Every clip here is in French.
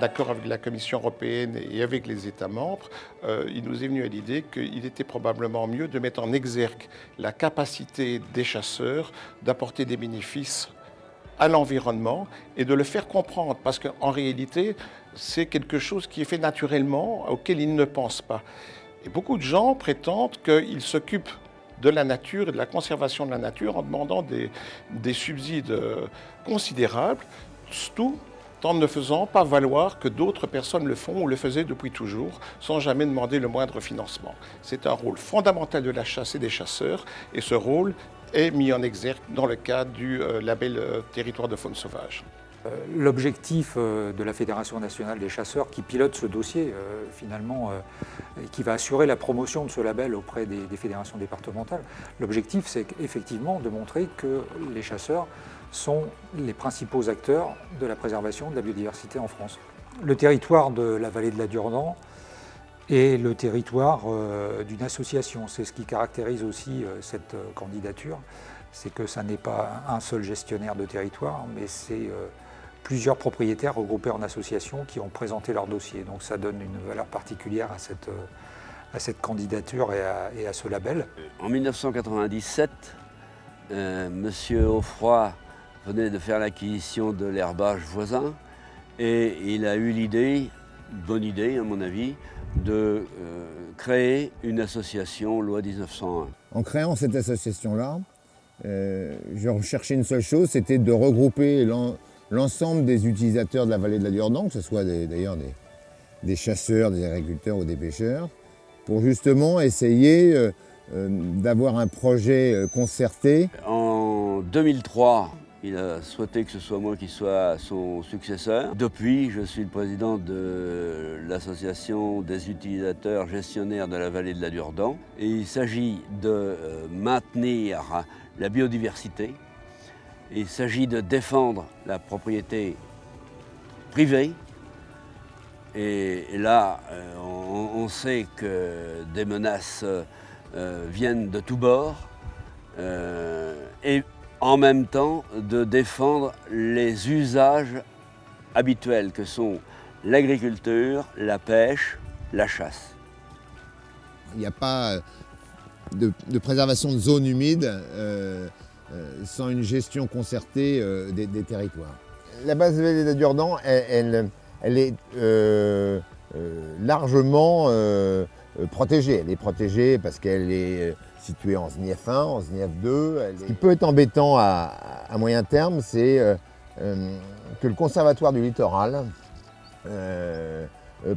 accord avec la Commission européenne et avec les États membres, il nous est venu à l'idée qu'il était probablement mieux de mettre en exergue la capacité des chasseurs d'apporter des bénéfices à l'environnement et de le faire comprendre, parce qu'en réalité, c'est quelque chose qui est fait naturellement, auquel ils ne pensent pas. Et beaucoup de gens prétendent qu'ils s'occupent de la nature et de la conservation de la nature en demandant des subsides considérables, tout en ne faisant pas valoir que d'autres personnes le font ou le faisaient depuis toujours, sans jamais demander le moindre financement. C'est un rôle fondamental de la chasse et des chasseurs, et ce rôle est mis en exergue dans le cadre du label territoire de faune sauvage. L'objectif de la Fédération nationale des chasseurs qui pilote ce dossier finalement et qui va assurer la promotion de ce label auprès des fédérations départementales, l'objectif c'est effectivement de montrer que les chasseurs sont les principaux acteurs de la préservation de la biodiversité en France. Le territoire de la vallée de la Durdan est le territoire d'une association. C'est ce qui caractérise aussi cette candidature, c'est que ça n'est pas un seul gestionnaire de territoire, mais c'est plusieurs propriétaires regroupés en association qui ont présenté leur dossier. Donc ça donne une valeur particulière à cette candidature et à ce label. En 1997, M. Offroy venait de faire l'acquisition de l'herbage voisin et il a eu l'idée, bonne idée à mon avis, de créer une association loi 1901. En créant cette association-là, je recherchais une seule chose, c'était de regrouper l'ensemble des utilisateurs de la vallée de la Durdan, que ce soit d'ailleurs des chasseurs, des agriculteurs ou des pêcheurs, pour justement essayer d'avoir un projet concerté. En 2003, il a souhaité que ce soit moi qui sois son successeur. Depuis, je suis le président de l'association des utilisateurs gestionnaires de la vallée de la Durdan. Et il s'agit de maintenir la biodiversité. Il s'agit de défendre la propriété privée. Et là, on sait que des menaces viennent de tous bords. Et en même temps, de défendre les usages habituels que sont l'agriculture, la pêche, la chasse. Il n'y a pas de préservation de zones humides sans une gestion concertée des territoires. La base de la vallée de la Durdan, elle est largement protégée. Elle est protégée parce qu'elle est située en SNIEF 1, en SNIEF 2. Ce qui peut être embêtant à moyen terme, c'est que le Conservatoire du littoral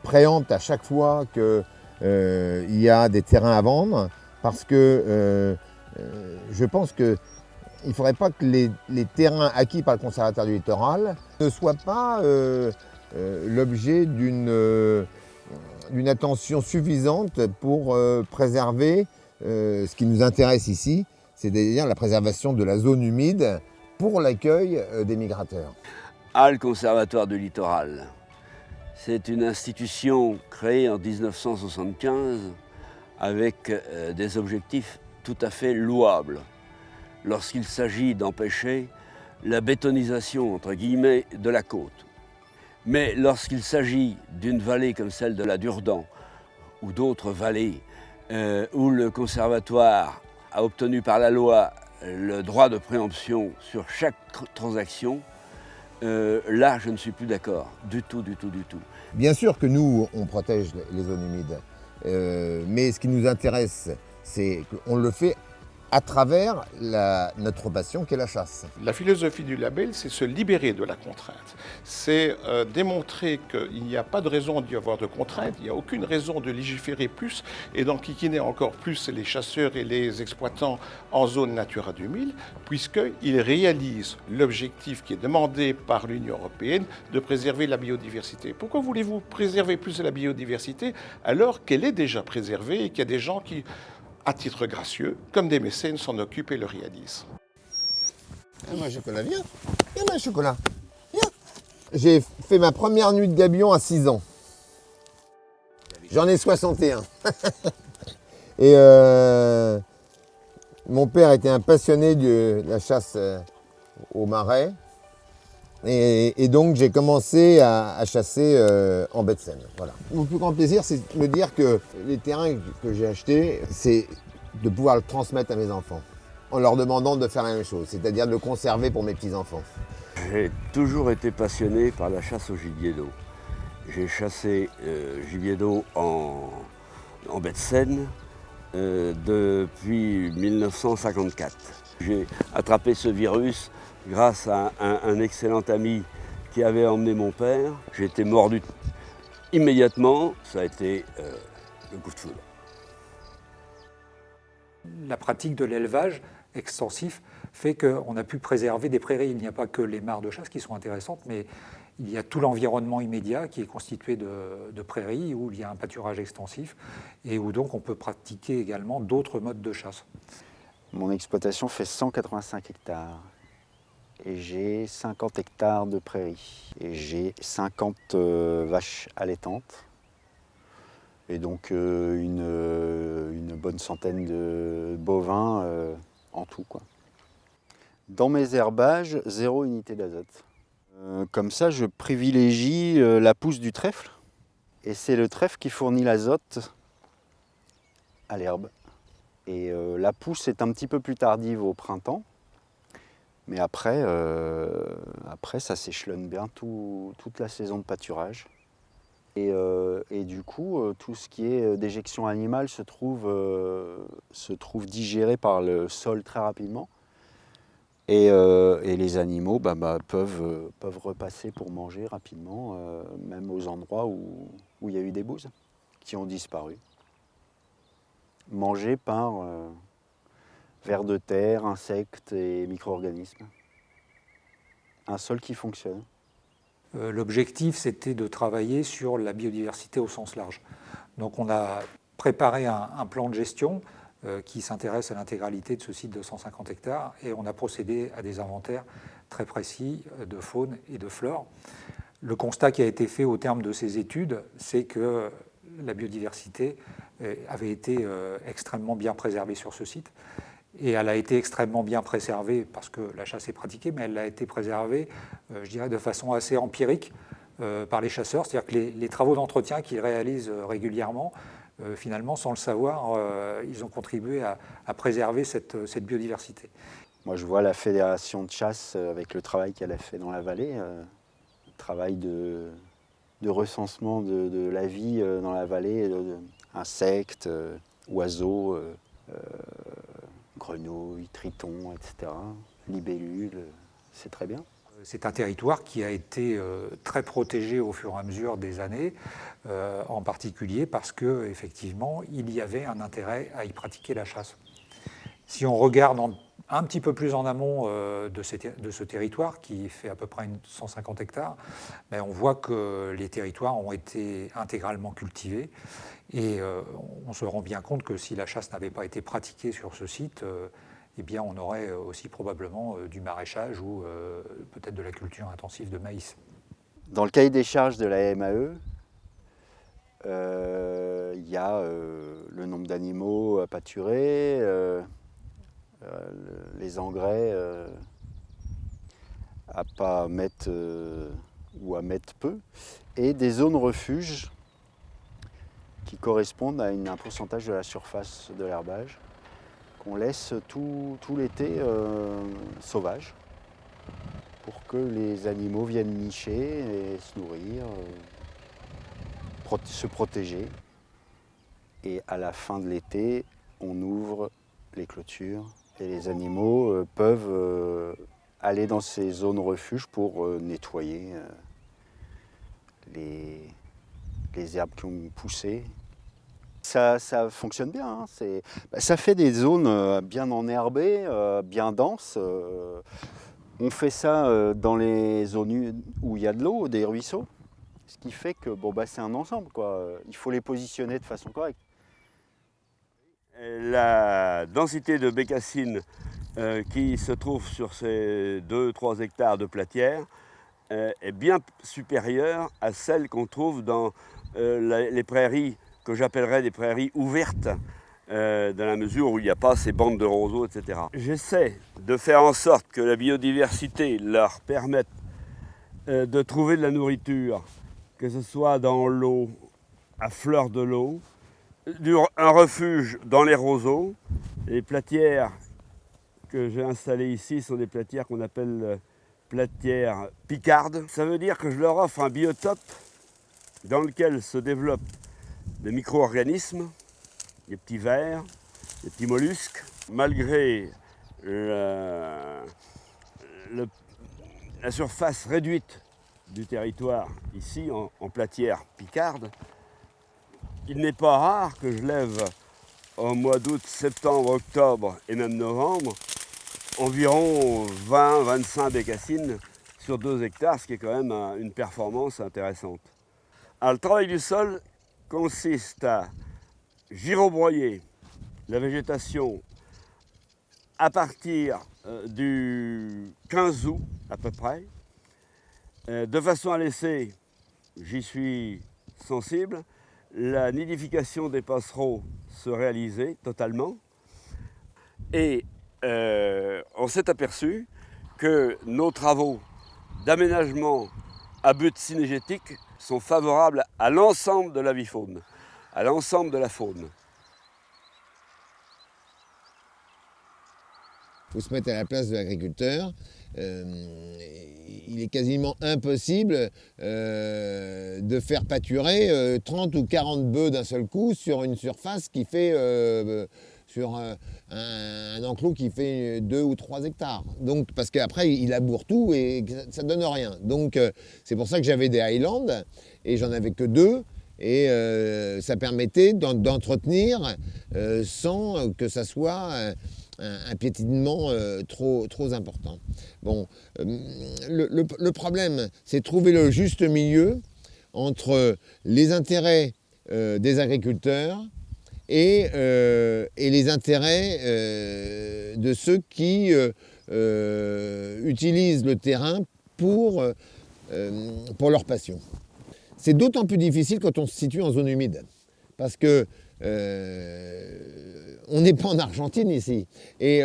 préempte à chaque fois qu'il y a des terrains à vendre, parce que je pense qu'il ne faudrait pas que les terrains acquis par le Conservatoire du littoral ne soient pas l'objet d'une attention suffisante pour préserver ce qui nous intéresse ici, c'est-à-dire la préservation de la zone humide pour l'accueil des migrateurs. Le Conservatoire du littoral, c'est une institution créée en 1975 avec des objectifs tout à fait louables. Lorsqu'il s'agit d'empêcher la bétonisation, entre guillemets, de la côte. Mais lorsqu'il s'agit d'une vallée comme celle de la Durdan ou d'autres vallées où le Conservatoire a obtenu par la loi le droit de préemption sur chaque transaction, là, je ne suis plus d'accord, du tout. Bien sûr que nous, on protège les zones humides, mais ce qui nous intéresse, c'est qu'on le fait à travers notre passion qui est la chasse. La philosophie du label, c'est se libérer de la contrainte. C'est démontrer qu'il n'y a pas de raison d'y avoir de contrainte, il n'y a aucune raison de légiférer plus et d'enquiquiner encore plus les chasseurs et les exploitants en zone Natura 2000, puisqu'ils réalisent l'objectif qui est demandé par l'Union européenne de préserver la biodiversité. Pourquoi voulez-vous préserver plus la biodiversité alors qu'elle est déjà préservée et qu'il y a des gens qui, à titre gracieux, comme des mécènes, s'en occupent et le réalisent. Viens, chocolat, viens. Viens, chocolat. Viens. J'ai fait ma première nuit de gabion à 6 ans. J'en ai 61. Et mon père était un passionné de la chasse au marais. Et donc j'ai commencé à chasser en baie de Seine. Voilà. Mon plus grand plaisir, c'est de me dire que les terrains que j'ai achetés, c'est de pouvoir le transmettre à mes enfants, en leur demandant de faire la même chose, c'est-à-dire de le conserver pour mes petits-enfants. J'ai toujours été passionné par la chasse au gibier d'eau. J'ai chassé gibier d'eau en baie de Seine depuis 1954. J'ai attrapé ce virus grâce à un excellent ami qui avait emmené mon père. J'ai été mordu immédiatement. Ça a été le coup de foudre. La pratique de l'élevage extensif fait qu'on a pu préserver des prairies. Il n'y a pas que les mares de chasse qui sont intéressantes, mais il y a tout l'environnement immédiat qui est constitué de prairies où il y a un pâturage extensif et où donc on peut pratiquer également d'autres modes de chasse. Mon exploitation fait 185 hectares et j'ai 50 hectares de prairies et j'ai 50 vaches allaitantes et donc une bonne centaine de bovins en tout, quoi. Dans mes herbages, 0 unité d'azote. Comme ça, je privilégie la pousse du trèfle et c'est le trèfle qui fournit l'azote à l'herbe. Et la pousse est un petit peu plus tardive au printemps, mais après ça s'échelonne bien toute la saison de pâturage. Et du coup, tout ce qui est déjection animale se trouve digéré par le sol très rapidement. Et les animaux peuvent repasser pour manger rapidement, même aux endroits où il y a eu des bouses qui ont disparu. Mangés par vers de terre, insectes et micro-organismes. Un sol qui fonctionne. L'objectif, c'était de travailler sur la biodiversité au sens large. Donc on a préparé un plan de gestion qui s'intéresse à l'intégralité de ce site de 150 hectares et on a procédé à des inventaires très précis de faune et de flore. Le constat qui a été fait au terme de ces études, c'est que la biodiversité avait été extrêmement bien préservée sur ce site. Et elle a été extrêmement bien préservée parce que la chasse est pratiquée, mais elle a été préservée, je dirais, de façon assez empirique par les chasseurs. C'est-à-dire que les travaux d'entretien qu'ils réalisent régulièrement, finalement, sans le savoir, ils ont contribué à préserver cette biodiversité. Moi, je vois la fédération de chasse avec le travail qu'elle a fait dans la vallée, travail de recensement de la vie dans la vallée, insectes, oiseaux, grenouilles, tritons, etc., libellules, c'est très bien. C'est un territoire qui a été très protégé au fur et à mesure des années, en particulier parce qu'effectivement, il y avait un intérêt à y pratiquer la chasse. Si on regarde un petit peu plus en amont de ce territoire, qui fait à peu près 150 hectares, on voit que les territoires ont été intégralement cultivés. Et on se rend bien compte que si la chasse n'avait pas été pratiquée sur ce site, eh bien on aurait aussi probablement du maraîchage ou peut-être de la culture intensive de maïs. Dans le cahier des charges de la MAE, il y a le nombre d'animaux à pâturer, les engrais à pas mettre ou à mettre peu, et des zones refuges qui correspondent à un pourcentage de la surface de l'herbage qu'on laisse tout l'été sauvage pour que les animaux viennent nicher et se nourrir, se protéger. Et à la fin de l'été, on ouvre les clôtures et les animaux peuvent aller dans ces zones refuges pour nettoyer les herbes qui ont poussé. Ça fonctionne bien, hein. Ça fait des zones bien enherbées, bien denses. On fait ça dans les zones où il y a de l'eau, des ruisseaux, ce qui fait que c'est un ensemble, quoi. Il faut les positionner de façon correcte. La densité de bécassines qui se trouve sur ces 2-3 hectares de platière est bien supérieure à celle qu'on trouve dans les prairies que j'appellerais des prairies ouvertes, dans la mesure où il n'y a pas ces bandes de roseaux, etc. J'essaie de faire en sorte que la biodiversité leur permette de trouver de la nourriture, que ce soit dans l'eau, à fleur de l'eau, un refuge dans les roseaux. Les platières que j'ai installées ici sont des platières qu'on appelle platières picardes. Ça veut dire que je leur offre un biotope dans lequel se développent des micro-organismes, des petits vers, des petits mollusques. Malgré la surface réduite du territoire ici en platière picarde, il n'est pas rare que je lève au mois d'août, septembre, octobre et même novembre environ 20-25 bécassines sur 2 hectares, ce qui est quand même une performance intéressante. Alors, le travail du sol consiste à girobroyer la végétation à partir du 15 août à peu près, de façon à laisser, j'y suis sensible, la nidification des passereaux se réaliser totalement. Et on s'est aperçu que nos travaux d'aménagement à but synégétique sont favorables à l'ensemble de la vie-faune, à l'ensemble de la faune. Il faut se mettre à la place de l'agriculteur. Il est quasiment impossible de faire pâturer 30 ou 40 bœufs d'un seul coup sur une surface qui fait, sur un enclos qui fait 2 ou 3 hectares. Donc, parce qu'après, il laboure tout et ça ne donne rien. Donc, c'est pour ça que j'avais des Highlands et j'en avais que 2. Et ça permettait d'entretenir sans que ça soit un piétinement trop important. Bon, le problème, c'est de trouver le juste milieu entre les intérêts des agriculteurs et les intérêts de ceux qui utilisent le terrain pour leur passion. C'est d'autant plus difficile quand on se situe en zone humide, parce que on n'est pas en Argentine ici. Et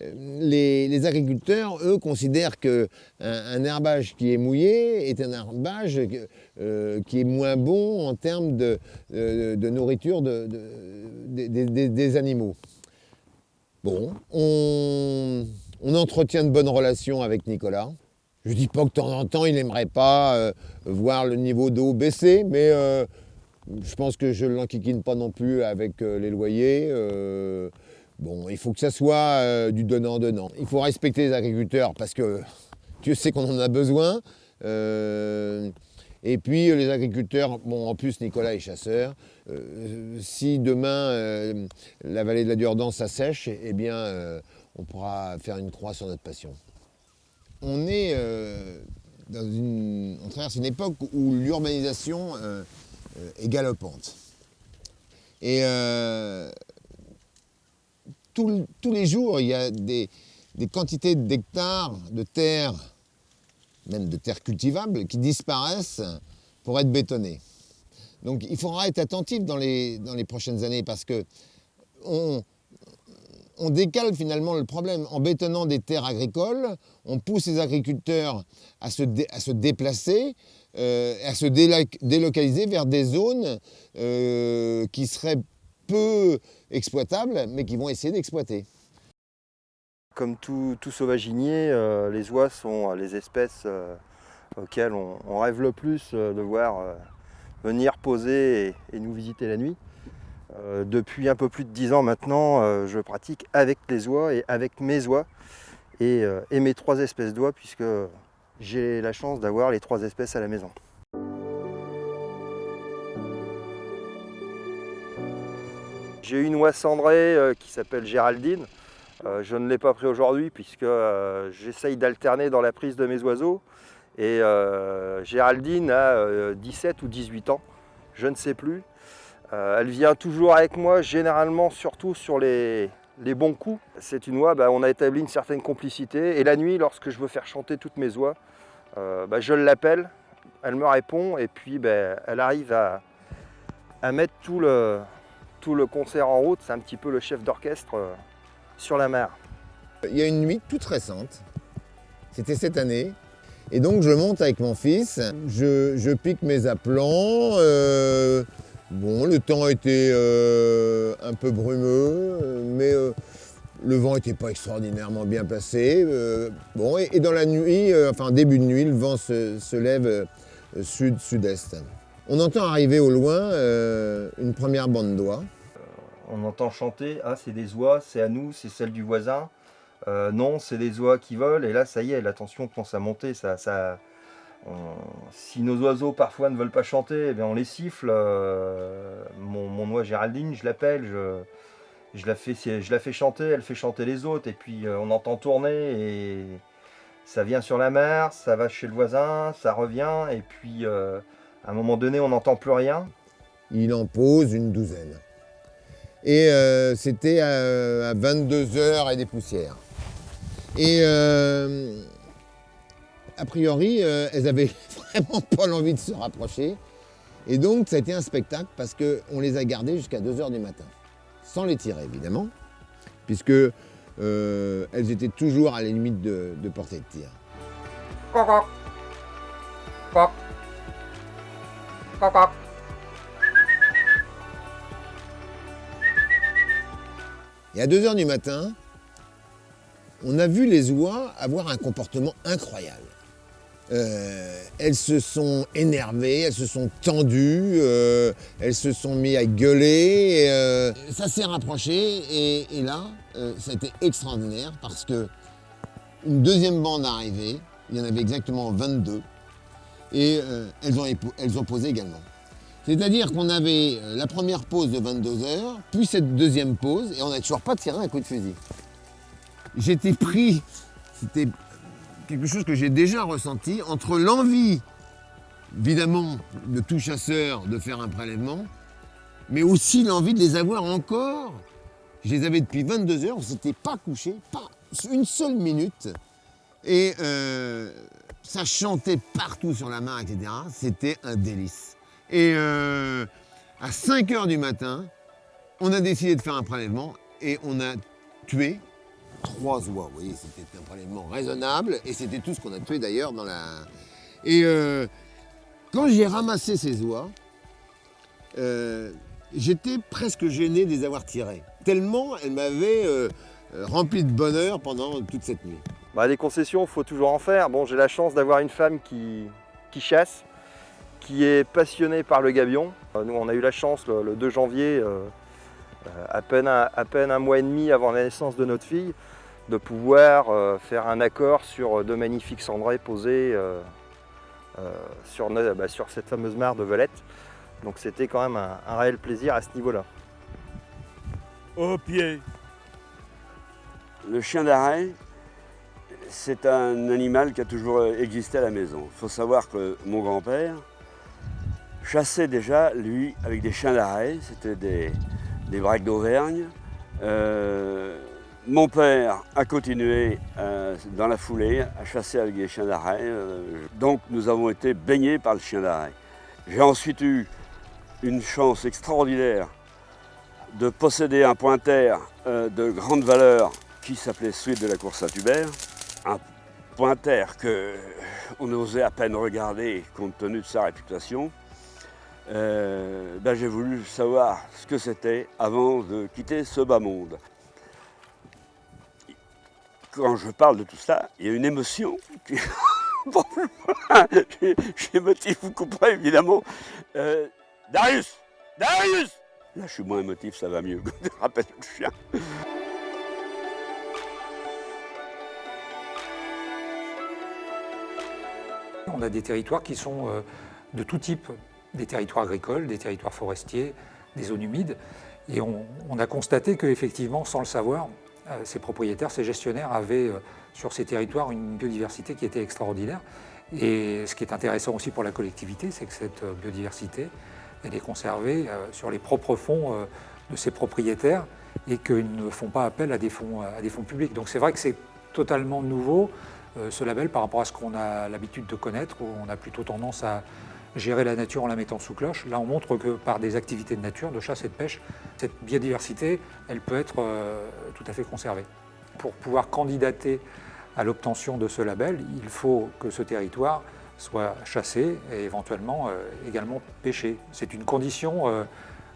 les agriculteurs, eux, considèrent qu'un herbage qui est mouillé est un herbage qui est moins bon en termes de nourriture des animaux. Bon, on entretient de bonnes relations avec Nicolas. Je ne dis pas que de temps en temps, il n'aimerait pas voir le niveau d'eau baisser, mais je pense que je ne l'enquiquine pas non plus avec les loyers. Bon, il faut que ça soit du donnant-donnant. Il faut respecter les agriculteurs parce que Dieu sait qu'on en a besoin. Et puis les agriculteurs, bon, en plus Nicolas est chasseur. Si demain la vallée de la Durdan s'assèche, eh bien on pourra faire une croix sur notre passion. On est on traverse une époque où l'urbanisation est galopante. Et tous les jours, il y a des quantités d'hectares de terre, même de terres cultivables, qui disparaissent pour être bétonnées. Donc il faudra être attentif dans les prochaines années parce que on décale finalement le problème. En bétonnant des terres agricoles, on pousse les agriculteurs à se déplacer, à se délocaliser vers des zones qui seraient peu exploitables, mais qui vont essayer d'exploiter. Comme tout sauvaginier, les oies sont les espèces auxquelles on rêve le plus de voir venir poser et nous visiter la nuit. Depuis un peu plus de 10 ans maintenant, je pratique avec les oies et avec mes oies et mes 3 espèces d'oies puisque j'ai la chance d'avoir les 3 espèces à la maison. J'ai une oie cendrée qui s'appelle Géraldine. Je ne l'ai pas pris aujourd'hui puisque j'essaye d'alterner dans la prise de mes oiseaux. Et Géraldine a 17 ou 18 ans, je ne sais plus. Elle vient toujours avec moi, généralement surtout sur les bons coups. C'est une oie, on a établi une certaine complicité. Et la nuit, lorsque je veux faire chanter toutes mes oies, je l'appelle, elle me répond et puis elle arrive à mettre tout le concert en route. C'est un petit peu le chef d'orchestre sur la mer. Il y a une nuit toute récente, c'était cette année, Et donc je monte avec mon fils, je pique mes aplats. Bon, le temps était un peu brumeux, mais le vent n'était pas extraordinairement bien placé. Bon, et dans la nuit, enfin début de nuit, le vent se lève sud-sud-est. On entend arriver au loin une première bande d'oies. On entend chanter, ah c'est des oies, c'est à nous, c'est celle du voisin. Non, c'est des oies qui volent, et là ça y est, la tension commence à monter. Si nos oiseaux parfois ne veulent pas chanter, eh bien, on les siffle. Mon oie Géraldine, je l'appelle, je la fais chanter, elle fait chanter les autres, et puis on entend tourner, et ça vient sur la mer, ça va chez le voisin, ça revient, et puis à un moment donné on n'entend plus rien. Il en pose une douzaine. Et c'était à 22h et des poussières. Et a priori, elles avaient vraiment pas l'envie de se rapprocher. Et donc, ça a été un spectacle parce qu'on les a gardées jusqu'à 2h du matin. Sans les tirer, évidemment, puisque elles étaient toujours à la limite de portée de tir. Et à 2h du matin, on a vu les oies avoir un comportement incroyable. Elles se sont énervées, elles se sont tendues, elles se sont mises à gueuler. Ça s'est rapproché et là, ça a été extraordinaire parce que une deuxième bande arrivée, il y en avait exactement 22, et elles ont posé également. C'est-à-dire qu'on avait la première pause de 22h, puis cette deuxième pause, et on n'a toujours pas tiré un coup de fusil. J'étais pris, c'était quelque chose que j'ai déjà ressenti, entre l'envie, évidemment, de tout chasseur de faire un prélèvement, mais aussi l'envie de les avoir encore. Je les avais depuis 22h, on ne s'était pas couché, pas une seule minute, et ça chantait partout sur la mare, etc. C'était un délice. Et à 5h du matin, on a décidé de faire un prélèvement et on a tué 3 oies. Vous voyez, c'était un prélèvement raisonnable et c'était tout ce qu'on a tué d'ailleurs dans la... Et quand j'ai ramassé ces oies, j'étais presque gêné de les avoir tirées. Tellement elles m'avaient rempli de bonheur pendant toute cette nuit. Des concessions, il faut toujours en faire. Bon, j'ai la chance d'avoir une femme qui chasse, qui est passionnée par le gabion. Nous, on a eu la chance le 2 janvier, à peine un mois et demi avant la naissance de notre fille, de pouvoir faire un accord sur 2 magnifiques cendrées posées sur cette fameuse mare de Valette. Donc c'était quand même un réel plaisir à ce niveau-là. Au pied. Le chien d'arrêt, c'est un animal qui a toujours existé à la maison. Il faut savoir que mon grand-père chassait déjà, lui, avec des chiens d'arrêt. C'était des braques d'Auvergne. Mon père a continué dans la foulée à chasser avec des chiens d'arrêt. Donc nous avons été baignés par le chien d'arrêt. J'ai ensuite eu une chance extraordinaire de posséder un pointer de grande valeur qui s'appelait Suite de la cour Saint-Hubert. Un pointer qu'on osait à peine regarder compte tenu de sa réputation. J'ai voulu savoir ce que c'était avant de quitter ce bas monde. Quand je parle de tout ça, il y a une émotion qui... Bon, j'émotif, vous comprendrez évidemment. Darius! Darius! Là, je suis moins émotif, ça va mieux. Je rappelle le chien. On a des territoires qui sont de tout type, des territoires agricoles, des territoires forestiers, des zones humides. Et on a constaté qu'effectivement, sans le savoir, ces propriétaires, ces gestionnaires avaient sur ces territoires une biodiversité qui était extraordinaire. Et ce qui est intéressant aussi pour la collectivité, c'est que cette biodiversité, elle est conservée sur les propres fonds de ces propriétaires et qu'ils ne font pas appel à des fonds publics. Donc c'est vrai que c'est totalement nouveau, ce label, par rapport à ce qu'on a l'habitude de connaître, où on a plutôt tendance à gérer la nature en la mettant sous cloche. Là, on montre que par des activités de nature, de chasse et de pêche, cette biodiversité, elle peut être tout à fait conservée. Pour pouvoir candidater à l'obtention de ce label, il faut que ce territoire soit chassé et éventuellement également pêché. C'est une condition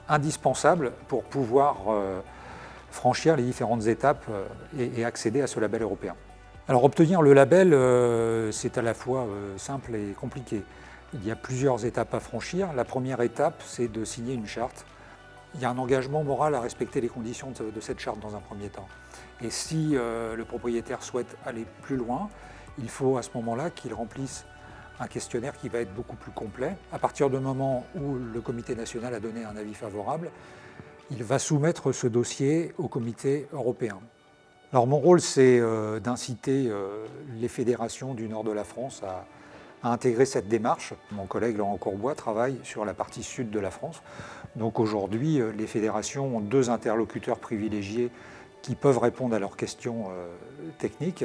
indispensable pour pouvoir franchir les différentes étapes et accéder à ce label européen. Alors obtenir le label, c'est à la fois simple et compliqué. Il y a plusieurs étapes à franchir. La première étape, c'est de signer une charte. Il y a un engagement moral à respecter les conditions de cette charte dans un premier temps. Et si le propriétaire souhaite aller plus loin, il faut à ce moment-là qu'il remplisse un questionnaire qui va être beaucoup plus complet. À partir du moment où le comité national a donné un avis favorable, il va soumettre ce dossier au comité européen. Alors mon rôle, c'est d'inciter les fédérations du nord de la France à intégrer cette démarche. Mon collègue Laurent Courbois travaille sur la partie sud de la France. Donc aujourd'hui, les fédérations ont 2 interlocuteurs privilégiés qui peuvent répondre à leurs questions techniques.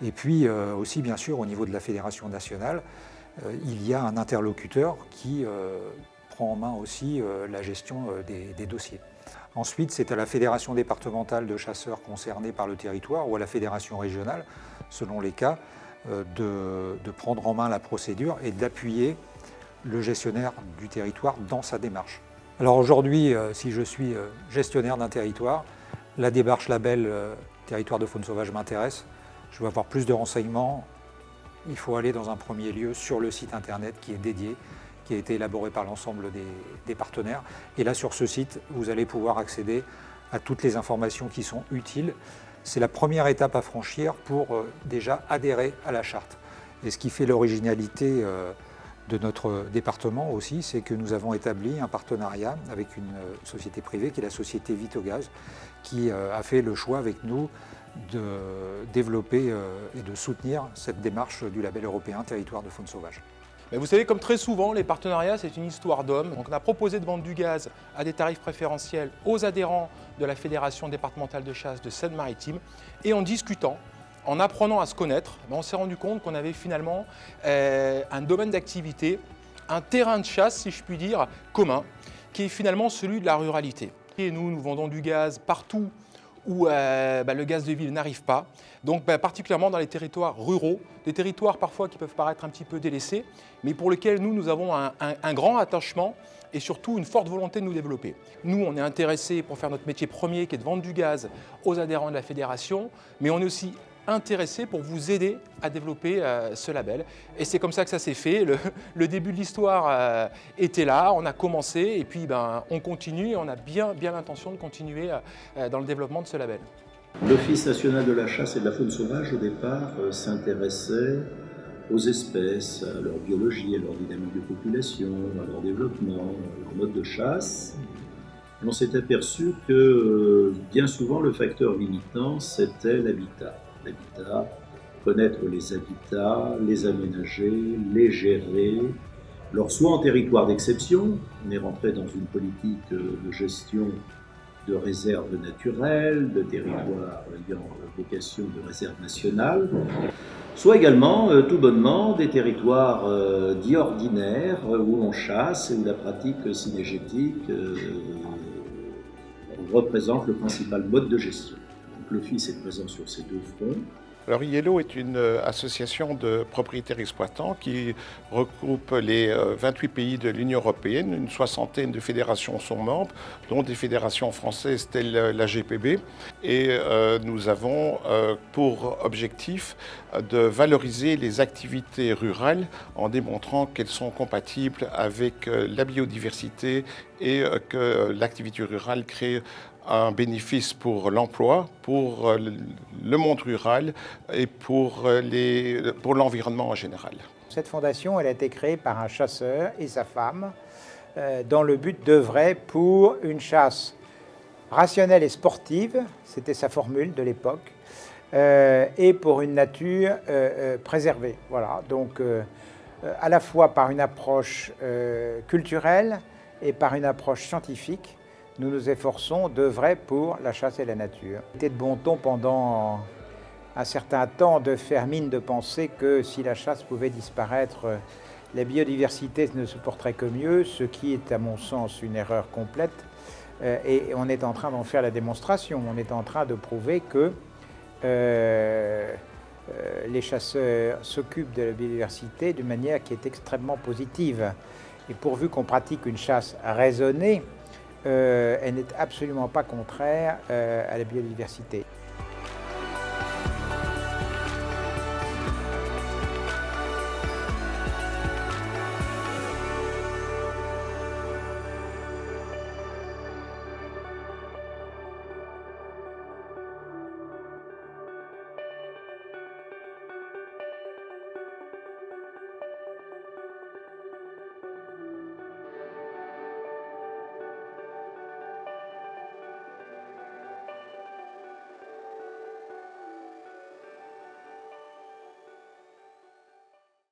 Et puis aussi, bien sûr, au niveau de la fédération nationale, il y a un interlocuteur qui prend en main aussi la gestion des dossiers. Ensuite, c'est à la fédération départementale de chasseurs concernés par le territoire ou à la fédération régionale, selon les cas, de prendre en main la procédure et d'appuyer le gestionnaire du territoire dans sa démarche. Alors aujourd'hui, si je suis gestionnaire d'un territoire, la démarche label territoire de faune sauvage m'intéresse. Je veux avoir plus de renseignements. Il faut aller dans un premier lieu sur le site internet qui est dédié, qui a été élaboré par l'ensemble des partenaires. Et là, sur ce site, vous allez pouvoir accéder à toutes les informations qui sont utiles. C'est la première étape à franchir pour déjà adhérer à la charte. Et ce qui fait l'originalité de notre département aussi, c'est que nous avons établi un partenariat avec une société privée qui est la société Vitogaz, qui a fait le choix avec nous de développer et de soutenir cette démarche du label européen territoire de faune sauvage. Mais vous savez, comme très souvent, les partenariats, c'est une histoire d'hommes. Donc on a proposé de vendre du gaz à des tarifs préférentiels aux adhérents de la Fédération départementale de chasse de Seine-Maritime. Et en discutant, en apprenant à se connaître, on s'est rendu compte qu'on avait finalement un domaine d'activité, un terrain de chasse, si je puis dire, commun, qui est finalement celui de la ruralité. Et nous vendons du gaz partout où le gaz de ville n'arrive pas, donc particulièrement dans les territoires ruraux, des territoires parfois qui peuvent paraître un petit peu délaissés, mais pour lesquels nous avons un grand attachement et surtout une forte volonté de nous développer. Nous, on est intéressés pour faire notre métier premier qui est de vendre du gaz aux adhérents de la fédération, mais on est aussi intéressés pour vous aider à développer ce label. Et c'est comme ça que ça s'est fait. Le début de l'histoire était là, on a commencé et puis on continue et on a bien l'intention de continuer dans le développement de ce label. L'Office national de la chasse et de la faune sauvage, au départ, s'intéressait aux espèces, à leur biologie, à leur dynamique de population, à leur développement, à leur mode de chasse. On s'est aperçu que bien souvent, le facteur limitant, c'était l'habitat. L'habitat, connaître les habitats, les aménager, les gérer, alors soit en territoire d'exception, on est rentré dans une politique de gestion de réserves naturelles, de territoires ayant vocation de réserve nationale, soit également, tout bonnement, des territoires dits ordinaires où l'on chasse et où la pratique synégétique représente le principal mode de gestion. L'Office est présent sur ces 2 fronts. Alors IELO est une association de propriétaires exploitants qui regroupe les 28 pays de l'Union européenne. Une 60aine de fédérations sont membres, dont des fédérations françaises telles la GPB. Et nous avons pour objectif de valoriser les activités rurales en démontrant qu'elles sont compatibles avec la biodiversité et que l'activité rurale crée un bénéfice pour l'emploi, pour le monde rural et pour l'environnement en général. Cette fondation, elle a été créée par un chasseur et sa femme dans le but d'œuvrer pour une chasse rationnelle et sportive, c'était sa formule de l'époque, et pour une nature préservée. Voilà, donc à la fois par une approche culturelle et par une approche scientifique, nous nous efforçons d'œuvrer pour la chasse et la nature. Il était de bon ton pendant un certain temps de faire mine de penser que si la chasse pouvait disparaître, la biodiversité ne se porterait que mieux, ce qui est à mon sens une erreur complète. Et on est en train d'en faire la démonstration. On est en train de prouver que les chasseurs s'occupent de la biodiversité d'une manière qui est extrêmement positive. Et pourvu qu'on pratique une chasse raisonnée, elle n'est absolument pas contraire à la biodiversité.